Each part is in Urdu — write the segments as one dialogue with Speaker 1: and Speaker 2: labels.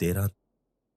Speaker 1: 13,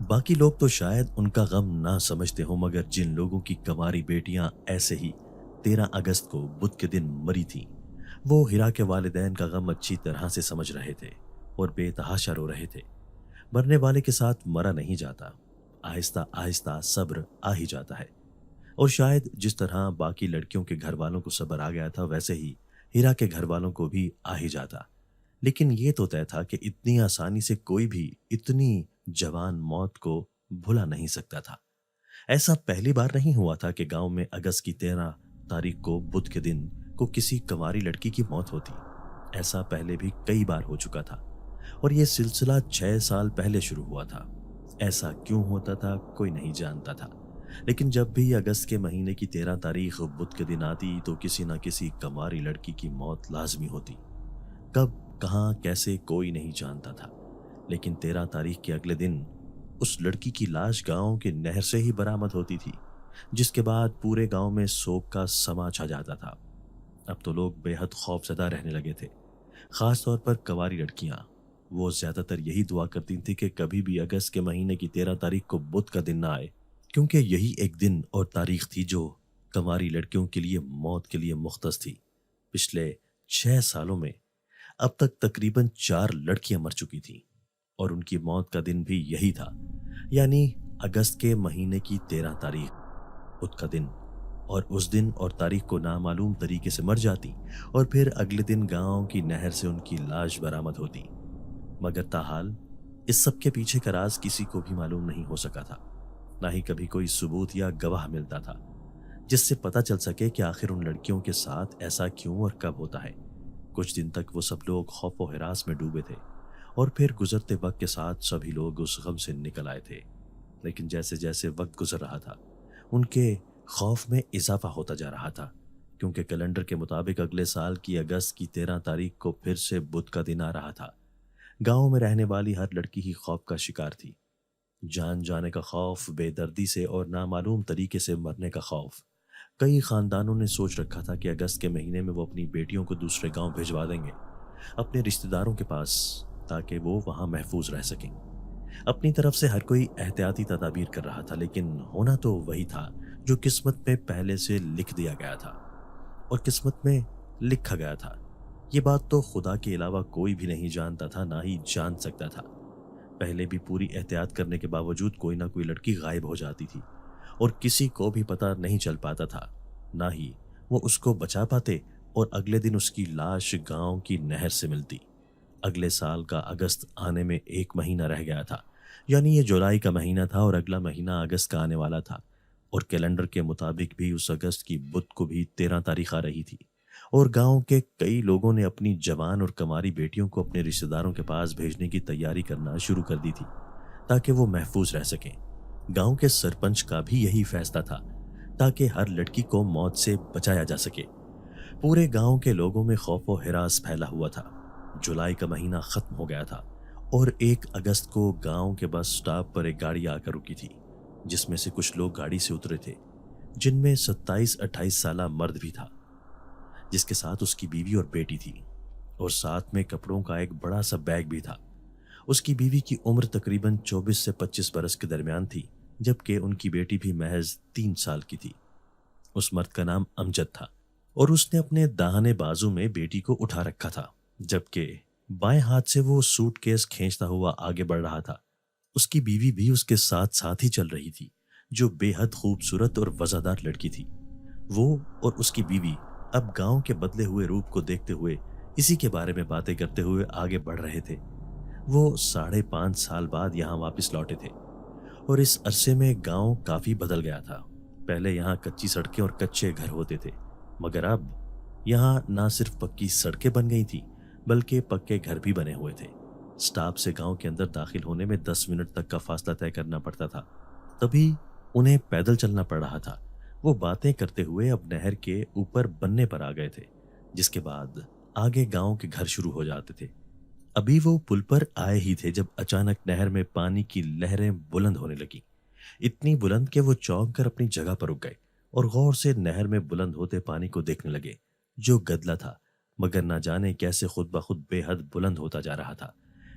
Speaker 1: باقی لوگ تو شاید ان کا غم نہ سمجھتے ہوں، مگر جن لوگوں کی کنواری بیٹیاں ایسے ہی 13 اگست کو بدھ کے دن مری تھیں، وہ ہیرا کے والدین کا غم اچھی طرح سے سمجھ رہے تھے اور بے تحاشا رو رہے تھے۔ مرنے والے کے ساتھ مرا نہیں جاتا، آہستہ آہستہ صبر آ ہی جاتا ہے۔ اور شاید جس طرح باقی لڑکیوں کے گھر والوں کو صبر آ گیا تھا، ویسے ہی ہیرا کے گھر والوں کو بھی آ ہی جاتا۔ لیکن یہ تو طے تھا کہ اتنی آسانی سے کوئی بھی اتنی جوان موت کو بھلا نہیں سکتا تھا۔ ایسا پہلی بار نہیں ہوا تھا کہ گاؤں میں اگست کی 13 تاریخ کو بدھ کے دن کو کسی کنواری لڑکی کی موت ہوتی۔ ایسا پہلے بھی کئی بار ہو چکا تھا، اور یہ سلسلہ 6 سال پہلے شروع ہوا تھا۔ ایسا کیوں ہوتا تھا کوئی نہیں جانتا تھا، لیکن جب بھی اگست کے مہینے کی 13 تاریخ بدھ کے دن آتی تو کسی نہ کسی کنواری لڑکی کی موت لازمی ہوتی۔ کب، کہاں، کیسے کوئی نہیں جانتا تھا، لیکن 13 تاریخ کے اگلے دن اس لڑکی کی لاش گاؤں کے نہر سے ہی برآمد ہوتی تھی، جس کے بعد پورے گاؤں میں سوگ کا سما چھا جاتا تھا۔ اب تو لوگ بے حد خوف زدہ رہنے لگے تھے، خاص طور پر کنواری لڑکیاں۔ وہ زیادہ تر یہی دعا کرتی تھیں کہ کبھی بھی اگست کے مہینے کی 13 تاریخ کو بدھ کا دن نہ آئے، کیونکہ یہی ایک دن اور تاریخ تھی جو کنواری لڑکیوں کے لیے موت کے لیے مختص تھی۔ پچھلے 6 سالوں میں اب تک تقریباً 4 لڑکیاں مر چکی تھیں، اور ان کی موت کا دن بھی یہی تھا، یعنی اگست کے مہینے کی 13 تاریخ بدھ کا دن۔ اور اس دن اور تاریخ کو نامعلوم طریقے سے مر جاتی، اور پھر اگلے دن گاؤں کی نہر سے ان کی لاش برآمد ہوتی۔ مگر تاحال اس سب کے پیچھے کا راز کسی کو بھی معلوم نہیں ہو سکا تھا، نہ ہی کبھی کوئی ثبوت یا گواہ ملتا تھا جس سے پتہ چل سکے کہ آخر ان لڑکیوں کے ساتھ ایسا کیوں اور کب ہوتا ہے۔ کچھ دن تک وہ سب لوگ خوف و ہراس میں ڈوبے تھے، اور پھر گزرتے وقت کے ساتھ سبھی لوگ اس غم سے نکل آئے تھے۔ لیکن جیسے جیسے وقت گزر رہا تھا، ان کے خوف میں اضافہ ہوتا جا رہا تھا، کیونکہ کیلنڈر کے مطابق اگلے سال کی اگست کی 13 تاریخ کو پھر سے بدھ کا دن آ رہا تھا۔ گاؤں میں رہنے والی ہر لڑکی ہی خوف کا شکار تھی، جان جانے کا خوف، بے دردی سے اور نامعلوم طریقے سے مرنے کا خوف۔ کئی خاندانوں نے سوچ رکھا تھا کہ اگست کے مہینے میں وہ اپنی بیٹیوں کو دوسرے گاؤں بھجوا دیں گے، اپنے رشتہ داروں کے پاس، تاکہ وہ وہاں محفوظ رہ سکیں۔ اپنی طرف سے ہر کوئی احتیاطی تدابیر کر رہا تھا، لیکن ہونا تو وہی تھا جو قسمت میں پہلے سے لکھ دیا گیا تھا، اور قسمت میں لکھا گیا تھا۔ یہ بات تو خدا کے علاوہ کوئی بھی نہیں جانتا تھا، نہ ہی جان سکتا تھا۔ پہلے بھی پوری احتیاط کرنے کے باوجود کوئی نہ کوئی لڑکی غائب ہو جاتی تھی، اور کسی کو بھی پتہ نہیں چل پاتا تھا، نہ ہی وہ اس کو بچا پاتے، اور اگلے دن اس کی لاش گاؤں کی نہر سے ملتی۔ اگلے سال کا اگست آنے میں 1 مہینہ رہ گیا تھا، یعنی یہ جولائی کا مہینہ تھا اور اگلا مہینہ اگست کا آنے والا تھا، اور کیلنڈر کے مطابق بھی اس اگست کی بدھ کو بھی 13 تاریخ آ رہی تھی۔ اور گاؤں کے کئی لوگوں نے اپنی جوان اور کماری بیٹیوں کو اپنے رشتہ داروں کے پاس بھیجنے کی تیاری کرنا شروع کر دی تھی، تاکہ وہ محفوظ رہ سکیں۔ گاؤں کے سرپنچ کا بھی یہی فیصلہ تھا، تاکہ ہر لڑکی کو موت سے بچایا جا سکے۔ پورے گاؤں کے لوگوں میں خوف و ہراس پھیلا ہوا تھا۔ جولائی کا مہینہ ختم ہو گیا تھا، اور 1 اگست کو گاؤں کے بس سٹاپ پر ایک گاڑی آ کر رکی تھی، جس میں سے کچھ لوگ گاڑی سے اترے تھے، جن میں 27-28 سالہ مرد بھی تھا، جس کے ساتھ اس کی بیوی اور بیٹی تھی، اور ساتھ میں کپڑوں کا ایک بڑا سا بیگ بھی تھا۔ اس کی بیوی کی عمر تقریباً 24 سے 25 برس کے درمیان تھی، جبکہ ان کی بیٹی بھی محض 3 سال کی تھی۔ اس مرد کا نام امجد تھا، اور اس نے اپنے داہنے بازو میں بیٹی کو اٹھا رکھا تھا، جبکہ بائیں ہاتھ سے وہ سوٹ کیس کھینچتا ہوا آگے بڑھ رہا تھا۔ اس کی بیوی بھی اس کے ساتھ ساتھ ہی چل رہی تھی، جو بے حد خوبصورت اور وزادار لڑکی تھی۔ وہ اور اس کی بیوی اب گاؤں کے بدلے ہوئے روپ کو دیکھتے ہوئے اسی کے بارے میں باتیں کرتے ہوئے آگے بڑھ رہے تھے۔ وہ 5.5 سال بعد یہاں واپس لوٹے تھے، اور اس عرصے میں گاؤں کافی بدل گیا تھا۔ پہلے یہاں کچی سڑکیں اور کچے گھر ہوتے تھے، مگر اب یہاں نہ صرف پکی سڑکیں بن گئی تھیں، بلکہ پکے گھر بھی بنے ہوئے تھے۔ سٹاپ سے گاؤں کے اندر داخل ہونے میں 10 منٹ تک کا فاصلہ طے کرنا پڑتا تھا، تبھی انہیں پیدل چلنا پڑ رہا تھا۔ وہ باتیں کرتے ہوئے اب نہر کے اوپر بننے پر آ گئے تھے، جس کے بعد آگے گاؤں کے گھر شروع ہو جاتے تھے۔ ابھی وہ پل پر آئے ہی تھے جب اچانک نہر میں پانی کی لہریں بلند ہونے لگی، اتنی بلند کہ وہ چونک کر اپنی جگہ پر رک گئے اور غور سے نہر میں بلند ہوتے پانی کو دیکھنے لگے، جو گدلا تھا، مگر نہ جانے کیسے خود بخود بے حد بلند ہوتا جا رہا تھا۔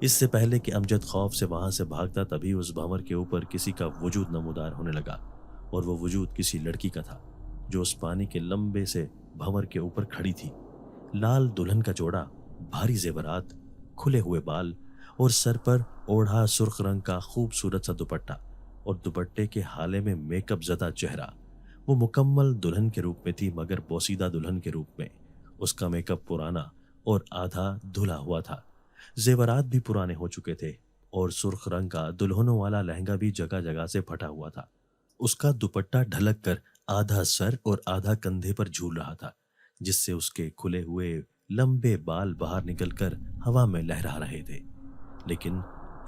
Speaker 1: اس سے پہلے کہ امجد خوف سے وہاں سے بھاگتا تبھی اس بھنور کے اوپر کسی کا وجود نمودار ہونے لگا، اور وہ وجود کسی لڑکی کا تھا جو اس پانی کے لمبے سے بھنور کے اوپر کھڑی تھی۔ لال دلہن کا جوڑا، بھاری زیورات، کھلے ہوئے بال اور سر پر اوڑھا سرخ رنگ کا خوبصورت سا دوپٹہ، اور دوپٹے کے حالے میں میک اپ زدہ چہرہ۔ وہ مکمل دلہن کے روپ میں تھی مگر بوسیدہ دلہن کے روپ میں۔ اس کا میک اپ پرانا اور آدھا دھلا ہوا تھا، زیورات بھی پرانے ہو چکے تھے، اور سرخ رنگ کا دلہنوں والا لہنگا بھی جگہ جگہ سے پھٹا ہوا تھا۔ اس کا دوپٹہ ڈھلک کر آدھا سر اور آدھا کندھے پر جھول رہا تھا، جس سے اس کے کھلے ہوئے لمبے بال باہر نکل کر ہوا میں لہرا رہے تھے۔ لیکن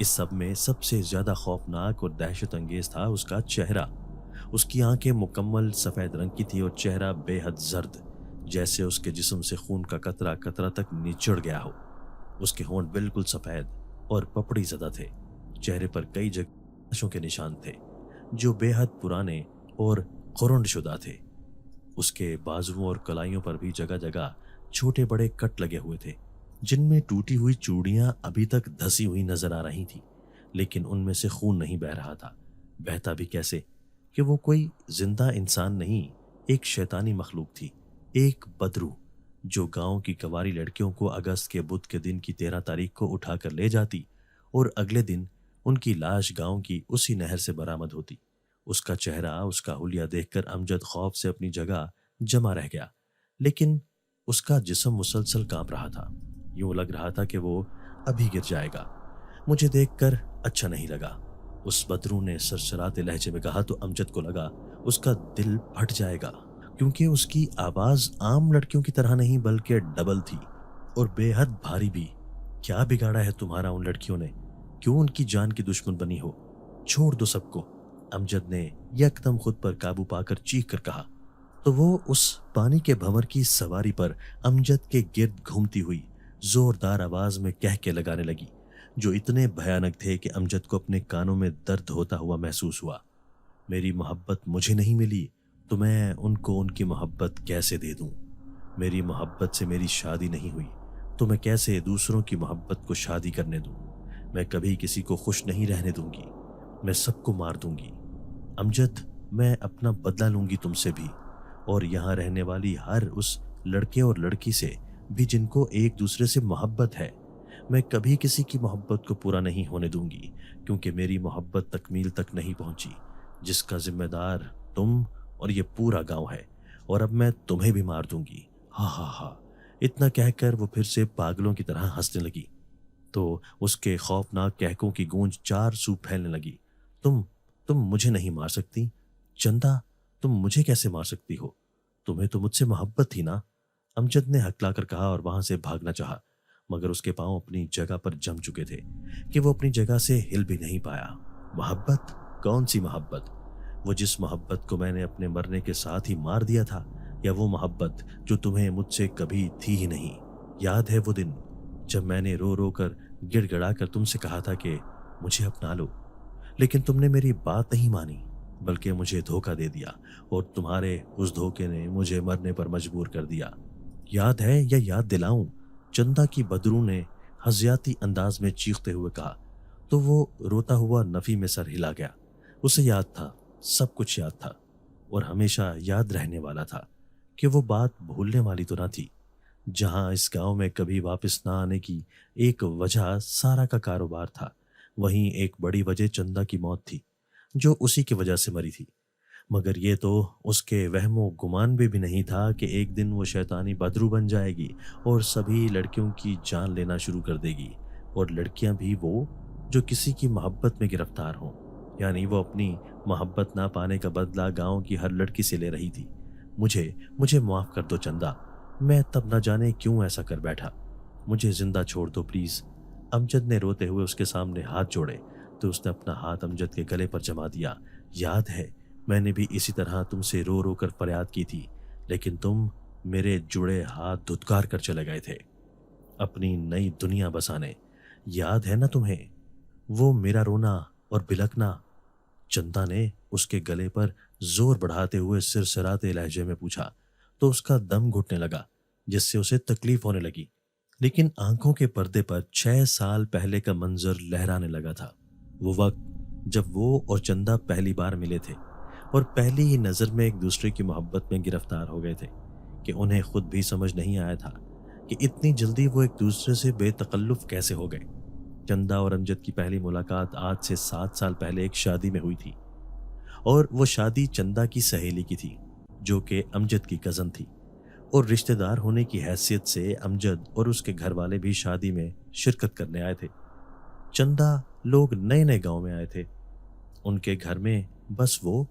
Speaker 1: اس سب میں سب سے زیادہ خوفناک اور دہشت انگیز تھا اس کا چہرہ۔ اس کی آنکھیں مکمل سفید رنگ کی تھی اور چہرہ بے حد زرد، جیسے اس کے جسم سے خون کا قطرہ قطرہ تک نچڑ گیا ہو۔ اس کے ہونٹ بالکل سفید اور پپڑی زدہ تھے۔ چہرے پر کئی جگہوں کے نشان تھے جو بے حد پرانے اور خرنڈ شدہ تھے۔ اس کے بازوؤں اور کلائیوں پر بھی جگہ جگہ چھوٹے بڑے کٹ لگے ہوئے تھے، جن میں ٹوٹی ہوئی چوڑیاں ابھی تک دھسی ہوئی نظر آ رہی تھیں، لیکن ان میں سے خون نہیں بہہ رہا تھا۔ بہتا بھی کیسے کہ وہ کوئی زندہ انسان نہیں، ایک شیطانی مخلوق تھی، ایک بدرو جو گاؤں کی کنواری لڑکیوں کو اگست کے بدھ کے دن کی 13 تاریخ کو اٹھا کر لے جاتی اور اگلے دن ان کی لاش گاؤں کی اسی نہر سے برآمد ہوتی۔ اس کا چہرہ، اس کا حلیہ دیکھ کر امجد خوف سے اپنی جگہ جمع رہ گیا، لیکن اس کا جسم مسلسل کانپ رہا تھا، یوں لگ رہا تھا کہ وہ ابھی گر جائے گا۔ مجھے دیکھ کر اچھا نہیں لگا، اس بدرو نے سرسراتے لہجے میں کہا تو امجد کو لگا اس کا دل پھٹ جائے گا، کیونکہ اس کی آواز عام لڑکیوں کی طرح نہیں بلکہ ڈبل تھی اور بے حد بھاری بھی۔ کیا بگاڑا ہے تمہارا ان لڑکیوں نے؟ کیوں ان کی جان کی دشمن بنی ہو؟ چھوڑ دو سب کو، امجد نے یکدم خود پر قابو پا کر چیخ کر کہا۔ تو وہ اس پانی کے بھنور کی سواری پر امجد کے گرد گھومتی ہوئی زوردار آواز میں کہہ کے لگانے لگی، جو اتنے بھیانک تھے کہ امجد کو اپنے کانوں میں درد ہوتا ہوا محسوس ہوا۔ میری محبت مجھے نہیں ملی تو میں ان کو ان کی محبت کیسے دے دوں؟ میری محبت سے میری شادی نہیں ہوئی تو میں کیسے دوسروں کی محبت کو شادی کرنے دوں؟ میں کبھی کسی کو خوش نہیں رہنے دوں گی، میں سب کو مار دوں گی۔ امجد، میں اپنا بدلہ لوں گی تم سے بھی، اور یہاں رہنے والی ہر اس لڑکے اور لڑکی سے بھی جن کو ایک دوسرے سے محبت ہے۔ میں کبھی کسی کی محبت کو پورا نہیں ہونے دوں گی، کیونکہ میری محبت تکمیل تک نہیں پہنچی، جس کا ذمہ دار تم اور یہ پورا گاؤں ہے، اور اب میں تمہیں بھی مار دوں گی۔ ہاں ہاں ہاں۔ اتنا کہہ کر وہ پھر سے پاگلوں کی طرح ہنسنے لگی، تو اس کے خوفناک کہکوں کی گونج چار سو پھیلنے لگی۔ تم مجھے نہیں مار سکتی چندا، تم مجھے کیسے مار سکتی ہو؟ تمہیں تو مجھ سے محبت تھی نا؟ امجد نے ہکلا کر کہا اور وہاں سے بھاگنا چاہا، مگر اس کے پاؤں اپنی جگہ پر جم چکے تھے کہ وہ اپنی جگہ سے ہل بھی نہیں پایا۔ محبت؟ کون سی محبت؟ وہ جس محبت کو میں نے اپنے مرنے کے ساتھ ہی مار دیا تھا، یا وہ محبت جو تمہیں مجھ سے کبھی تھی ہی نہیں؟ یاد ہے وہ دن جب میں نے رو رو کر گڑ گڑا کر تم سے کہا تھا کہ مجھے اپنا لو، لیکن تم نے میری بات نہیں مانی بلکہ مجھے دھوکہ دے دیا، اور تمہارے اس دھوکے نے مجھے مرنے پر مجبور کر دیا۔ یاد ہے یا یاد دلاؤں؟ چندا کی بدرو نے حزیاتی انداز میں چیختے ہوئے کہا، تو وہ روتا ہوا نفی میں سر ہلا گیا۔ اسے یاد تھا، سب کچھ یاد تھا، اور ہمیشہ یاد رہنے والا تھا کہ وہ بات بھولنے والی تو نہ تھی۔ جہاں اس گاؤں میں کبھی واپس نہ آنے کی ایک وجہ سارا کا کاروبار تھا، وہیں ایک بڑی وجہ چندا کی موت تھی، جو اسی کی وجہ سے مری تھی۔ مگر یہ تو اس کے وہم و گمان بھی نہیں تھا کہ ایک دن وہ شیطانی بدرو بن جائے گی اور سبھی لڑکیوں کی جان لینا شروع کر دے گی، اور لڑکیاں بھی وہ جو کسی کی محبت میں گرفتار ہوں، یعنی وہ اپنی محبت نہ پانے کا بدلہ گاؤں کی ہر لڑکی سے لے رہی تھی۔ مجھے معاف کر دو چندا، میں تب نہ جانے کیوں ایسا کر بیٹھا، مجھے زندہ چھوڑ دو پلیز۔ امجد نے روتے ہوئے اس کے سامنے ہاتھ جوڑے تو اس نے اپنا ہاتھ امجد کے گلے پر جما دیا۔ یاد ہے، میں نے بھی اسی طرح تم سے رو رو کر فریاد کی تھی، لیکن تم میرے جڑے ہاتھ دھتکار کر چلے گئے تھے اپنی نئی دنیا بسانے۔ یاد ہے نا تمہیں وہ میرا رونا اور بلکنا؟ چندا نے اس کے گلے پر زور بڑھاتے ہوئے سرسراتے لہجے میں پوچھا، تو اس کا دم گھٹنے لگا، جس سے اسے تکلیف ہونے لگی۔ لیکن آنکھوں کے پردے پر 6 سال پہلے کا منظر لہرانے لگا تھا۔ وہ وقت جب وہ اور چندا پہلی بار ملے تھے اور پہلی ہی نظر میں ایک دوسرے کی محبت میں گرفتار ہو گئے تھے کہ انہیں خود بھی سمجھ نہیں آیا تھا کہ اتنی جلدی وہ ایک دوسرے سے بے تکلف کیسے ہو گئے۔ چندا اور امجد کی پہلی ملاقات آج سے 7 سال پہلے ایک شادی میں ہوئی تھی، اور وہ شادی چندا کی سہیلی کی تھی جو کہ امجد کی کزن تھی، اور رشتہ دار ہونے کی حیثیت سے امجد اور اس کے گھر والے بھی شادی میں شرکت کرنے آئے تھے۔ چندا لوگ نئے نئے گاؤں میں آئے تھے، ان کے گھر میں بس وہ،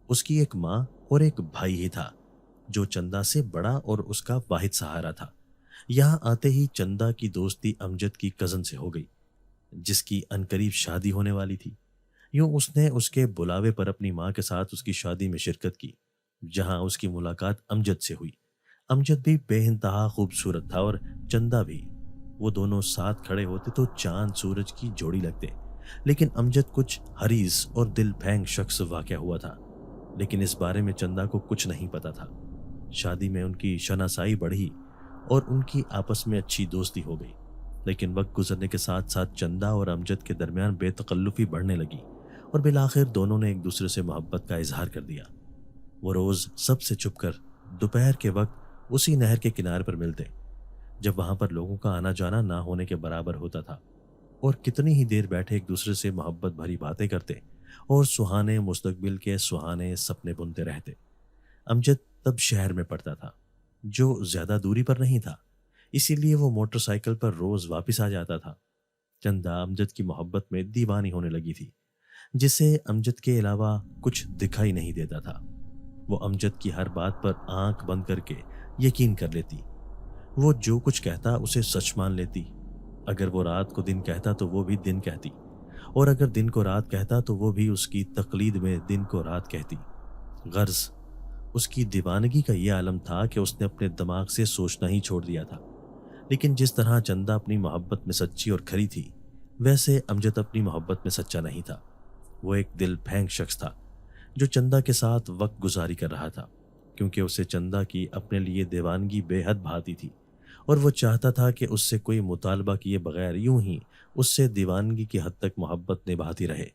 Speaker 1: اس کی ایک ماں اور ایک بھائی ہی تھا جو چندا سے بڑا اور اس کا واحد سہارا تھا۔ یہاں آتے ہی چندا کی دوستی امجد کی کزن سے ہو گئی جس کی عنقریب شادی ہونے والی تھی۔ یوں اس نے اس کے بلاوے پر اپنی ماں کے ساتھ اس کی شادی میں شرکت کی، جہاں اس کی ملاقات امجد سے ہوئی۔ امجد بھی بے انتہا خوبصورت تھا اور چندا بھی۔ وہ دونوں ساتھ کھڑے ہوتے تو چاند سورج کی جوڑی لگتے، لیکن امجد کچھ حریص اور دل پھینگ شخص واقع ہوا تھا، لیکن اس بارے میں چندا کو کچھ نہیں پتا تھا۔ شادی میں ان کی شناسائی بڑھی اور ان کی آپس میں اچھی دوستی ہو گئی، لیکن وقت گزرنے کے ساتھ ساتھ چندا اور امجد کے درمیان بے تکلفی بڑھنے لگی اور بالآخر دونوں نے ایک دوسرے سے محبت کا اظہار کر دیا۔ وہ روز سب سے چھپ کر دوپہر کے وقت اسی نہر کے کنارے پر ملتے جب وہاں پر لوگوں کا آنا جانا نہ ہونے کے برابر ہوتا تھا، اور کتنی ہی دیر بیٹھے ایک دوسرے سے محبت بھری باتیں کرتے اور سہانے مستقبل کے سہانے سپنے بنتے رہتے۔ امجد تب شہر میں پڑتا تھا جو زیادہ دوری پر نہیں تھا، اسی لیے وہ موٹر سائیکل پر روز واپس آ جاتا تھا۔ چندا امجد کی محبت میں دیوانی ہونے لگی تھی، جسے امجد کے علاوہ کچھ دکھائی نہیں دیتا تھا۔ وہ امجد کی ہر بات پر آنکھ بند کر کے یقین کر لیتی، وہ جو کچھ کہتا اسے سچ مان لیتی۔ اگر وہ رات کو دن کہتا تو وہ بھی دن کہتی، اور اگر دن کو رات کہتا تو وہ بھی اس کی تقلید میں دن کو رات کہتی۔ غرض اس کی دیوانگی کا یہ عالم تھا کہ اس نے اپنے دماغ سے سوچنا ہی چھوڑ دیا تھا۔ لیکن جس طرح چندا اپنی محبت میں سچی اور کھری تھی، ویسے امجد اپنی محبت میں سچا نہیں تھا۔ وہ ایک دل پھینگ شخص تھا جو چندا کے ساتھ وقت گزاری کر رہا تھا، کیونکہ اسے چندا کی اپنے لیے دیوانگی بے حد بھاتی تھی، اور وہ چاہتا تھا کہ اس سے کوئی مطالبہ کیے بغیر یوں ہی اس سے دیوانگی کی حد تک محبت نبھاتی رہے۔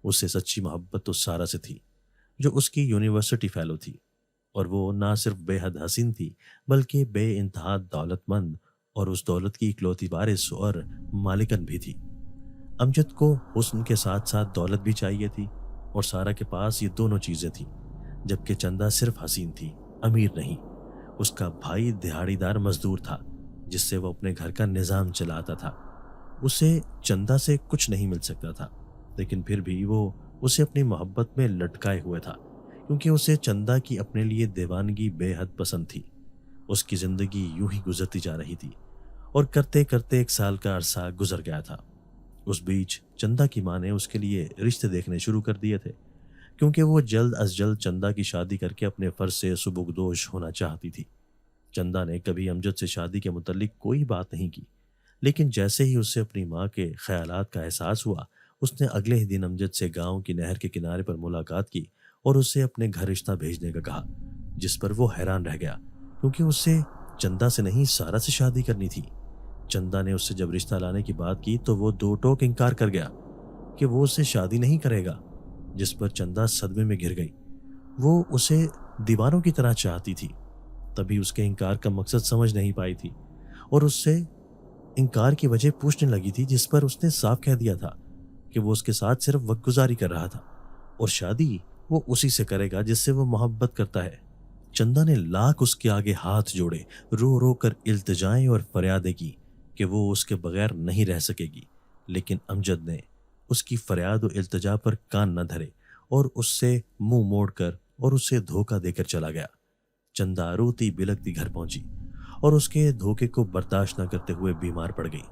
Speaker 1: اس سے سچی محبت تو سارا سے تھی جو اس کی یونیورسٹی فیلو تھی، اور وہ نہ صرف بے حد حسین تھی بلکہ بے انتہا دولت مند، اور اس دولت کی اکلوتی وارث اور مالکن بھی تھی۔ امجد کو حسن کے ساتھ ساتھ دولت بھی چاہیے تھی، اور سارا کے پاس یہ دونوں چیزیں تھیں، جبکہ چندا صرف حسین تھی، امیر نہیں۔ اس کا بھائی دہاڑی دار مزدور تھا جس سے وہ اپنے گھر کا نظام چلاتا تھا۔ اسے چندا سے کچھ نہیں مل سکتا تھا، لیکن پھر بھی وہ اسے اپنی محبت میں لٹکائے ہوئے تھا، کیونکہ اسے چندا کی اپنے لیے دیوانگی بے حد پسند تھی۔ اس کی زندگی یوں ہی گزرتی جا رہی تھی، اور کرتے کرتے 1 سال کا عرصہ گزر گیا تھا۔ اس بیچ چندا کی ماں نے اس کے لیے رشتے دیکھنے شروع کر دیے تھے، کیونکہ وہ جلد از جلد چندا کی شادی کر کے اپنے فرض سے سبکدوش ہونا چاہتی تھی۔ چندا نے کبھی امجد سے شادی کے متعلق کوئی بات نہیں کی، لیکن جیسے ہی اسے اپنی ماں کے خیالات کا احساس ہوا، اس نے اگلے ہی دن امجد سے گاؤں کی نہر کے کنارے پر ملاقات کی اور اسے اپنے گھر رشتہ بھیجنے کا کہا، جس پر وہ حیران رہ گیا، کیونکہ اسے چندا سے نہیں سارا سے شادی کرنی تھی۔ چندا نے اس سے جب رشتہ لانے کی بات کی تو وہ دو ٹوک انکار کر گیا کہ وہ اس سے شادی نہیں کرے گا، جس پر چندا صدمے میں گر گئی۔ وہ اسے دیوانوں کی طرح چاہتی تھی، تبھی اس کے انکار کا مقصد سمجھ نہیں پائی تھی، اور اس سے انکار کی وجہ پوچھنے لگی تھی، جس پر اس نے صاف کہہ دیا تھا کہ وہ اس کے ساتھ صرف وقت گزاری کر رہا تھا، اور شادی وہ اسی سے کرے گا جس سے وہ محبت کرتا ہے۔ چندا نے لاکھ اس کے آگے ہاتھ جوڑے، رو رو کر التجائیں اور فریادیں کی کہ وہ اس کے بغیر نہیں رہ سکے گی، لیکن امجد نے اس کی فریاد و التجا پر کان نہ دھرے اور اس سے منہ موڑ کر اور اسے دھوکہ دے کر چلا گیا۔ چندا روتی بلکتی گھر پہنچی اور اس کے دھوکے کو برداشت نہ کرتے ہوئے بیمار پڑ گئی۔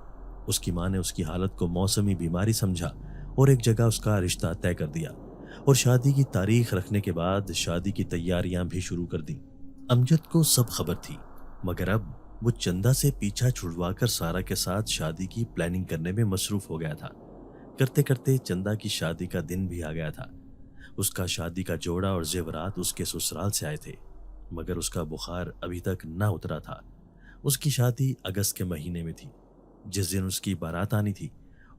Speaker 1: اس کی ماں نے اس کی حالت کو موسمی بیماری سمجھا اور ایک جگہ اس کا رشتہ طے کر دیا، اور شادی کی تاریخ رکھنے کے بعد شادی کی تیاریاں بھی شروع کر دیں۔ امجد کو سب خبر تھی، مگر اب وہ چندا سے پیچھا چھڑوا کر سارا کے ساتھ شادی کی پلاننگ کرنے میں مصروف ہو گیا تھا۔ کرتے کرتے چندا کی شادی کا دن بھی آ گیا تھا۔ اس کا شادی کا جوڑا اور زیورات اس کے سسرال سے آئے تھے، مگر اس کا بخار ابھی تک نہ اترا تھا۔ اس کی شادی اگست کے مہینے میں تھی۔ جس دن اس کی بارات آنی تھی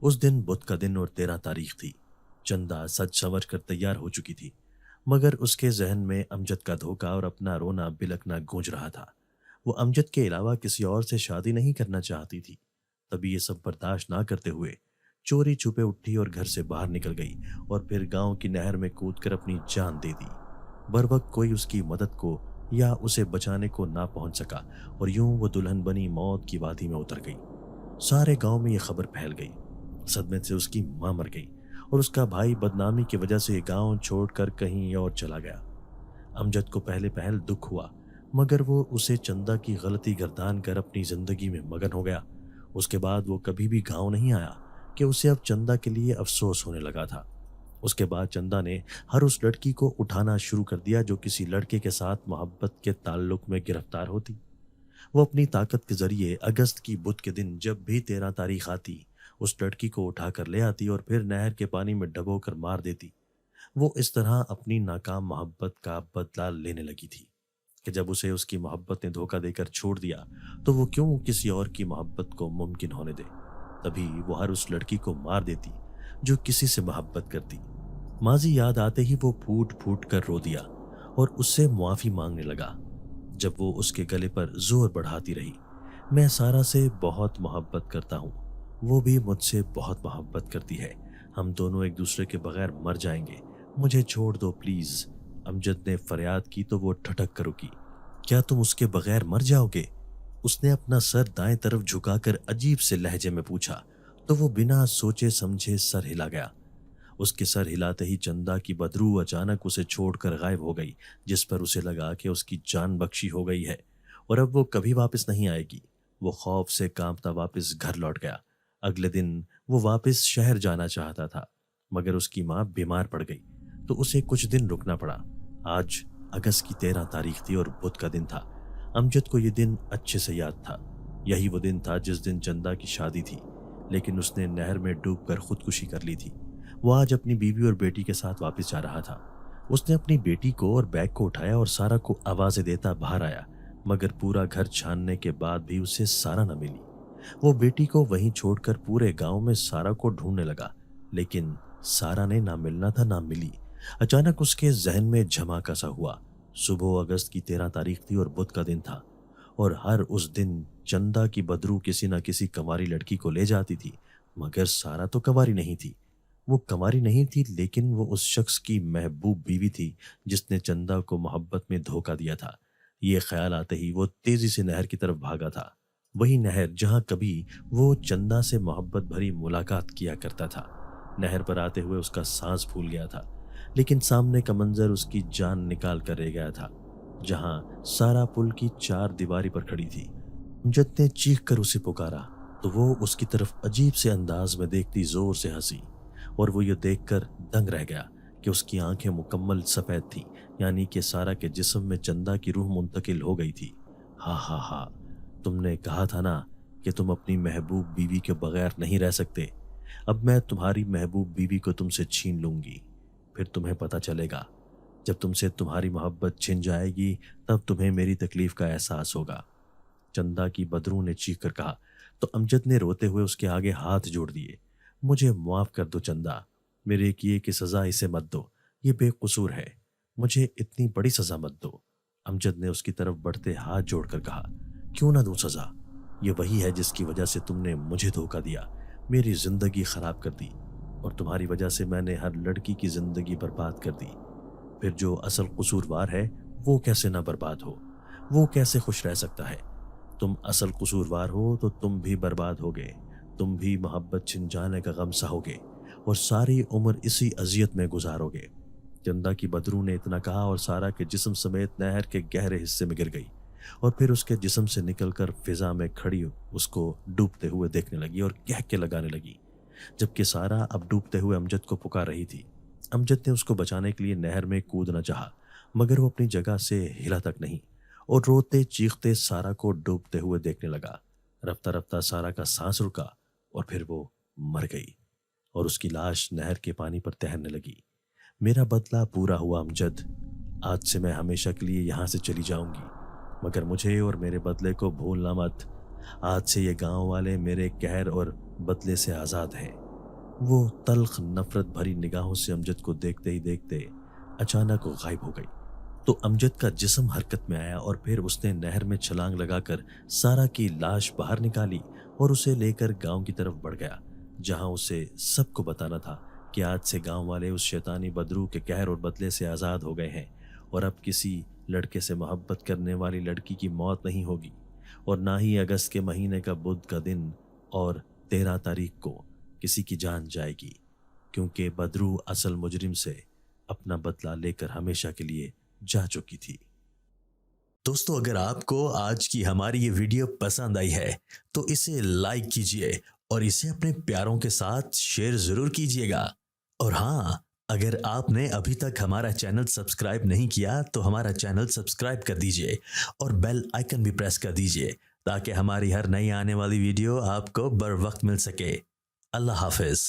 Speaker 1: اس دن بدھ کا دن اور 13 تاریخ تھی۔ چندہ سج سنور کر تیار ہو چکی تھی، مگر اس کے ذہن میں امجد کا دھوکہ اور اپنا رونا بلکنا گونج رہا تھا۔ وہ امجد کے علاوہ کسی اور سے شادی نہیں کرنا چاہتی تھی۔ تبھی یہ سب برداشت نہ کرتے ہوئے چوری چھپے اٹھی اور گھر سے باہر نکل گئی اور پھر گاؤں کی نہر میں کود کر اپنی جان دے دی۔ بروقت کوئی اس کی مدد کو یا اسے بچانے کو نہ پہنچ سکا اور یوں وہ دلہن بنی موت کی وادی میں اتر گئی۔ سارے گاؤں میں یہ خبر پھیل گئی۔ صدمے سے اس کی ماں مر گئی اور اس کا بھائی بدنامی کی وجہ سے گاؤں چھوڑ کر کہیں اور چلا گیا۔ امجد کو پہلے پہل دکھ ہوا، مگر وہ اسے چندہ کی غلطی گردان کر اپنی زندگی میں مگن ہو گیا۔ اس کے بعد وہ کبھی بھی گاؤں نہیں آیا کہ اسے اب چندہ کے لیے افسوس ہونے لگا تھا۔ اس کے بعد چندہ نے ہر اس لڑکی کو اٹھانا شروع کر دیا جو کسی لڑکے کے ساتھ محبت کے تعلق میں گرفتار ہوتی۔ وہ اپنی طاقت کے ذریعے اگست کی بدھ کے دن جب بھی 13 تاریخ آتی اس لڑکی کو اٹھا کر لے آتی اور پھر نہر کے پانی میں ڈبو کر مار دیتی۔ وہ اس طرح اپنی ناکام محبت کا بدلہ لینے لگی تھی کہ جب اسے اس کی محبت نے دھوکہ دے کر چھوڑ دیا تو وہ کیوں کسی اور کی محبت کو ممکن ہونے دے۔ تبھی وہ ہر اس لڑکی کو مار دیتی جو کسی سے محبت کرتی۔ ماضی یاد آتے ہی وہ پھوٹ پھوٹ کر رو دیا اور اس سے معافی مانگنے لگا۔ جب وہ اس کے گلے پر زور بڑھاتی رہی، میں سارا سے بہت محبت کرتا ہوں، وہ بھی مجھ سے بہت محبت کرتی ہے، ہم دونوں ایک دوسرے کے بغیر مر جائیں گے، مجھے چھوڑ دو پلیز۔ امجد نے فریاد کی تو وہ ٹھٹک کر رکی۔ کیا تم اس کے بغیر مر جاؤ گے؟ اس نے اپنا سر دائیں طرف جھکا کر عجیب سے لہجے میں پوچھا تو وہ بنا سوچے سمجھے سر ہلا گیا۔ اس کے سر ہلاتے ہی چندہ کی بدرو اچانک اسے چھوڑ کر غائب ہو گئی، جس پر اسے لگا کہ اس کی جان بخشی ہو گئی ہے اور اب وہ کبھی واپس نہیں آئے گی۔ وہ خوف سے کانپتا واپس گھر لوٹ گیا۔ اگلے دن وہ واپس شہر جانا چاہتا تھا، مگر اس کی ماں بیمار پڑ گئی تو اسے کچھ دن رکنا پڑا۔ آج اگست کی 13 تاریخ تھی اور بدھ کا دن تھا۔ امجد کو یہ دن اچھے سے یاد تھا۔ یہی وہ دن تھا جس دن چندہ کی شادی تھی، لیکن اس نے نہر میں ڈوب کر خودکشی کر لی تھی۔ وہ آج اپنی بیوی اور بیٹی کے ساتھ واپس جا رہا تھا۔ اس نے اپنی بیٹی کو اور بیگ کو اٹھایا اور سارا کو آوازیں دیتا باہر آیا، مگر پورا گھر چھاننے کے بعد بھی اسے سارا نہ ملی۔ وہ بیٹی کو وہیں چھوڑ کر پورے گاؤں میں سارا کو ڈھونڈنے لگا، لیکن سارا نے نہ ملنا تھا نہ ملی۔ اچانک اس کے ذہن میں جھماکا سا ہوا۔ صبح اگست کی 13 تاریخ تھی اور بدھ کا دن تھا، اور ہر اس دن چندہ کی بدرو کسی نہ کسی کنواری لڑکی کو لے جاتی تھی، مگر سارا تو کنواری نہیں تھی۔ وہ کنواری نہیں تھی، لیکن وہ اس شخص کی محبوب بیوی تھی جس نے چندہ کو محبت میں دھوکہ دیا تھا۔ یہ خیال آتے ہی وہ تیزی سے نہر کی طرف بھاگا تھا، وہی نہر جہاں کبھی وہ چندہ سے محبت بھری ملاقات کیا کرتا تھا۔ نہر پر آتے ہوئے اس کا سانس پھول گیا تھا، لیکن سامنے کا منظر اس کی جان نکال کر رہ گیا تھا۔ جہاں سارا پل کی 4 دیواری پر کھڑی تھی، امجد نے چیخ کر اسے پکارا تو وہ اس کی طرف عجیب سے انداز میں دیکھتی زور سے ہنسی، اور وہ یہ دیکھ کر دنگ رہ گیا کہ اس کی آنکھیں مکمل سفید تھیں، یعنی کہ سارا کے جسم میں چندہ کی روح منتقل ہو گئی تھی۔ ہاں ہاں ہاں، تم نے کہا تھا نا کہ تم اپنی محبوب بیوی کے بغیر نہیں رہ سکتے۔ اب میں تمہاری محبوب بیوی کو تم سے چھین لوں گی، پھر تمہیں پتہ چلے گا۔ جب تم سے تمہاری محبت چھن جائے گی تب تمہیں میری تکلیف کا احساس ہوگا، چندہ کی بدرو نے چیخ کر کہا تو امجد نے روتے ہوئے اس کے آگے ہاتھ جوڑ دیے۔ مجھے معاف کر دو چندہ، میرے کیے کی سزا اسے مت دو، یہ بے قصور ہے، مجھے اتنی بڑی سزا مت دو۔ امجد نے اس کی طرف بڑھتے ہاتھ جوڑ کر کہا، کیوں نہ دوں سزا؟ یہ وہی ہے جس کی وجہ سے تم نے مجھے دھوکہ دیا، میری زندگی خراب کر دی، اور تمہاری وجہ سے میں نے ہر لڑکی کی زندگی برباد کر دی۔ پھر جو اصل قصوروار ہے وہ کیسے نہ برباد ہو، وہ کیسے خوش رہ سکتا ہے؟ تم اصل قصوروار ہو تو تم بھی برباد ہوگے، تم بھی محبت چھن جانے کا غم سہوگے اور ساری عمر اسی اذیت میں گزارو گے۔ چندہ کی بدرو نے اتنا کہا اور سارا کے جسم سمیت نہر کے گہرے حصے میں گر گئی، اور پھر اس کے جسم سے نکل کر فضا میں کھڑی اس کو ڈوبتے ہوئے دیکھنے لگی اور کہکے لگانے لگی، جبکہ سارا اب ڈوبتے ہوئے امجد کو پکار رہی تھی۔ امجد نے اس کو بچانے کے لیے نہر میں کودنا چاہا، مگر وہ اپنی جگہ سے ہلا تک نہیں، اور روتے چیختے سارا کو ڈوبتے ہوئے دیکھنے لگا۔ رفتہ رفتہ سارا کا سانس رکا اور پھر وہ مر گئی، اور اس کی لاش نہر کے پانی پر تیرنے لگی۔ میرا بدلہ پورا ہوا امجد، آج سے میں ہمیشہ کے لیے یہاں سے چلی جاؤں گی، مگر مجھے اور میرے بدلے کو بھولنا مت۔ آج سے یہ گاؤں والے میرے قہر اور بدلے سے آزاد ہیں۔ وہ تلخ نفرت بھری نگاہوں سے امجد کو دیکھتے ہی دیکھتے اچانک غائب ہو گئی۔ تو امجد کا جسم حرکت میں آیا اور پھر اس نے نہر میں چھلانگ لگا کر سارا کی لاش باہر نکالی اور اسے لے کر گاؤں کی طرف بڑھ گیا، جہاں اسے سب کو بتانا تھا کہ آج سے گاؤں والے اس شیطانی بدرو کے قہر اور بدلے سے آزاد ہو گئے ہیں، اور اب کسی لڑکے سے محبت کرنے والی لڑکی کی موت نہیں ہوگی، اور نہ ہی اگست کے مہینے کا بدھ کا دن اور 13 تاریخ کو کسی کی جان جائے گی، کیونکہ بدرو اصل مجرم سے اپنا بدلہ لے کر ہمیشہ کے لیے جا چکی تھی۔ دوستو، اگر آپ کو آج کی ہماری یہ ویڈیو پسند آئی ہے تو اسے لائک کیجئے اور اسے اپنے پیاروں کے ساتھ شیئر ضرور کیجئے گا۔ اور ہاں، اگر آپ نے ابھی تک ہمارا چینل سبسکرائب نہیں کیا تو ہمارا چینل سبسکرائب کر دیجئے اور بیل آئیکن بھی پریس کر دیجئے تاکہ ہماری ہر نئی آنے والی ویڈیو آپ کو بر وقت مل سکے۔ اللہ حافظ۔